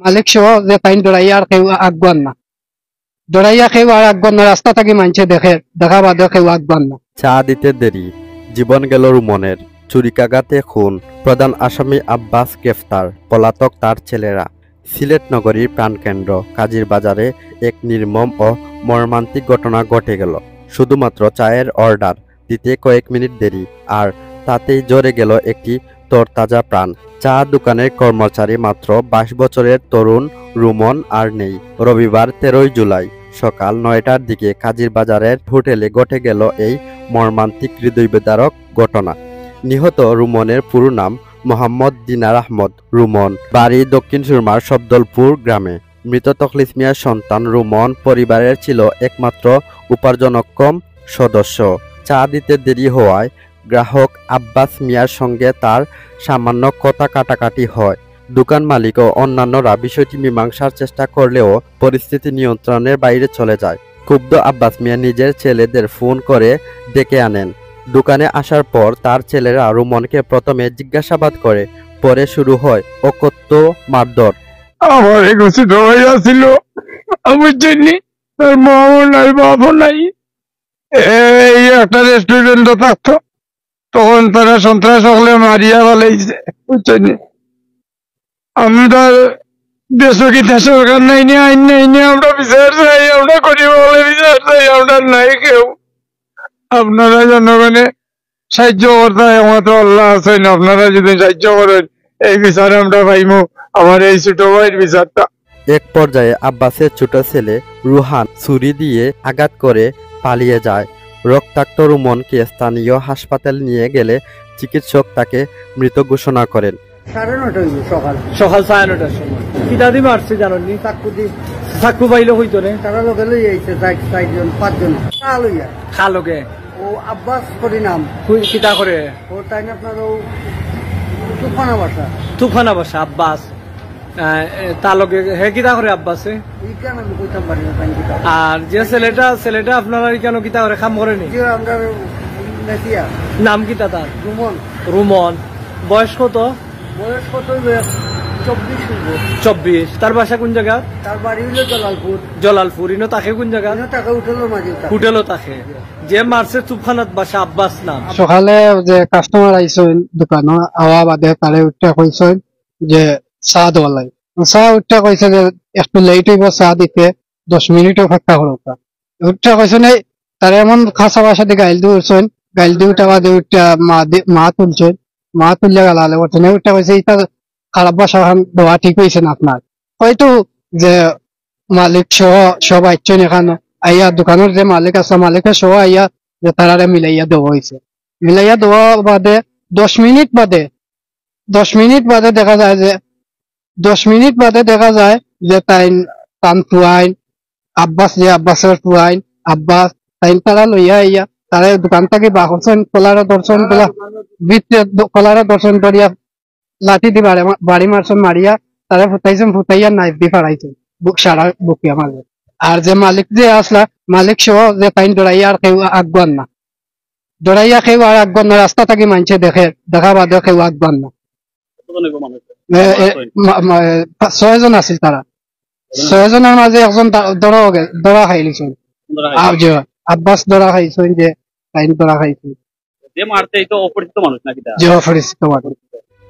মালিক সহ যে তাই দৌড়াইয়া আর কেউ আগবান না, দৌড়াইয়া কেউ আর আগবান না, রাস্তা থাকি মানছে দেখে, দেখা বাদে কেউ আগবান না। চা দিতে দেরি, জীবন গেল রুমনের, চুরিকাঘাতে খুন, প্রধান আসামি আব্বাস গ্রেফতার, পলাতক তার ছেলেরা। সিলেট নগরীর প্রাণকেন্দ্র কাজীর বাজারে এক নির্মম ও মর্মান্তিক ঘটনা ঘটে গেল। শুধুমাত্র চায়ের অর্ডার দিতে কয়েক মিনিট দেরি, আর তাতেই জ্বরে গেল একটি তরতাজা প্রাণ। চা দোকানের কর্মচারী মাত্র 22 বছরের তরুণ রুমন আর নেই। রবিবার 13 জুলাই সকাল 9টার দিকে কাজীর বাজারের হোটেলে ঘটে গেল এই মর্মান্তিক হৃদয়বিদারক ঘটনা। নিহত রুমনের পুরো নাম মোহাম্মদ দিনার আহমদ রুমন, বাড়ি দক্ষিণ সুরমার সবদলপুর গ্রামে। মৃত তখলিস মিয়ার সন্তান রুমন পরিবারের ছিল একমাত্র উপার্জনক্ষম সদস্য। চা দিতে দেরি হওয়ায় গ্রাহক আব্বাস মিয়ার সঙ্গে তার সামান্য কথা কাটাকাটি হয়। দোকান মালিক ও অন্যান্যরা বিষয়টি মীমাংসার চেষ্টা করলেও পরিস্থিতি নিয়ন্ত্রণের বাইরে চলে যায়। ক্ষুব্ধ আব্বাস মিয়া নিজের ছেলেদের ফোন করে ডেকে আনেন। দোকানে আসার পর তার ছেলেরা রুমনকে প্রথমে জিজ্ঞাসাবাদ করে, পরে শুরু হয় অকথ্য মারধর। আমার এগুছি সবাই আসছিল, আমি চিনি তার মাও নাই বাপও নাই। এই একটা রেস্টুরেন্ট থাকতো, তখন তারা সন্ত্রাস হলে মারিয়া ফেলাইছে, বুঝছেন। আমরা দেশও কি সরকার নাই নি, আইন নাই নি, আমরা বিচার চাই, আমরা করি বলে বিচার চাই, আমরা নাই কেউ। আপনারা জনগণে সাহায্য করতে একমাত্র আল্লাহ আছেন, আপনারা যদি সাহায্য করেন এই বিচার আমরা পাইমু, আমার এই ছোট ভাইয়ের বিচারটা। এক পর্যায়ে আব্বাসের ছোট ছেলে রুহান ছুরি দিয়ে আঘাত করে পালিয়ে যায়। রক্তাক্ত রুমনকে স্থানীয় হাসপাতালে নিয়ে গেলে চিকিৎসক তাকে মৃত ঘোষণা করেন। 9:30 সকাল 9:30 সময় কিতা দি মারছে জানেননি? চাকু পাইলে হইতো নে, তারা লোকে লই আইছে 4জন 5জন লইয়া খালোকে। ও আব্বাস করি নাম, কিতা করে ও তাই না আপনার ও তুফানা বাসা আব্বাস তালকে হে কিতা করে আব্বাসে, আর যে ছেলেটা আপনারা কেন কিতা করে কাম করেনি? নাম কিতা তার? রুমন। বয়স কত? 24। তার বাসা কোন জায়গা? তার বাড়ি হলো জলালপুর। ইনো তাকে কোন জায়গা? হোটেলও তাকে। যে মারছে তুফানাত বাসা আব্বাস নাম। সকালে যে কাস্টমার আইসেন দোকান আওয়া বাদে তারে উঠা কইছেন যে চা দেওয়া লাগে। চা উঠা কইছে যে একটু লেট হইব চা দিতে, 10 মিনিট অপেক্ষা করো। উঠা কইছেন তারা এমন খাসা বাসা দিয়ে গাইল দিয়ে উঠছেন, গাইল দিয়ে উঠা বাদে উঠা মা তুলছেন, মা তুললে গালালে বলছেন। উঠা কইছে এটা খারাপ বাসা দেওয়া ঠিক হয়েছে না আপনার। হয়তো যে মালিক সহ সব আইছেন এখানে আইয়া, দোকানের যে মালিক আছে মালিকের সহ আইয়া যে তারা মিলাইয়া দেওয়া হয়েছে। মিলাইয়া দেওয়া বাদে 10 মিনিট বাদে দেখা যায় যে তান পুয়াইন আব্বাস, যে আব্বাসের পুয়াইন আব্বাস তাইন তারা লইয়া আইয়া তারা দোকান থেকে বাহছেন, কলার দর্শন কলার দর্শন করিয়া লাঠি দি বাড়ি মারছেন, মারিয়া তারা ফুটাইয়া নাইফ দি ফাড়াইছেন বুক সারা বুকিয়া মারবে। আর যে মালিক যে আসলা মালিক সহ যে তাইন দৌড়াইয়া আর কেউ আগবান না, দৌড়াইয়া কেউ আর আগবান না, রাস্তা থাকি মানছে দেখে, দেখা বাদে কেউ আগবান না। 6 জন আছিল তারা, 6 জনের মাঝে একজন দরা খাইছেন, আব্বাস দরা খাইছেন, যে তাইন দরা খাইছেন।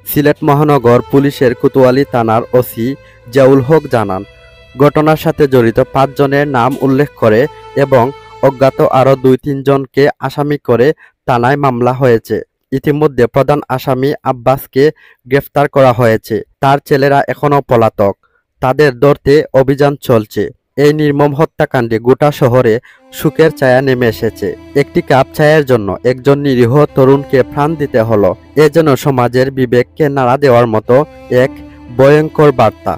সিলেট মহানগর পুলিশের কোতোয়ালি থানার ওসি জিয়াউল হক জানান, ঘটনার সাথে জড়িত 5 জনের নাম উল্লেখ করে এবং অজ্ঞাত আরো 2-3 জনকে আসামি করে থানায় মামলা হয়েছে। ইতিমধ্যে প্রধান আসামি আব্বাসকে গ্রেফতার করা হয়েছে। তার ছেলেরা এখনো পলাতক, তাদের ধরতে অভিযান চলছে। এই নির্মম হত্যাকাণ্ডে গোটা শহরে শোকের ছায়া নেমে এসেছে। একটি কাপ চায়ের জন্য একজন নিরীহ তরুণকে প্রাণ দিতে হলো, এ যেন সমাজের বিবেককে নাড়া দেওয়ার মতো এক ভয়ঙ্কর বার্তা।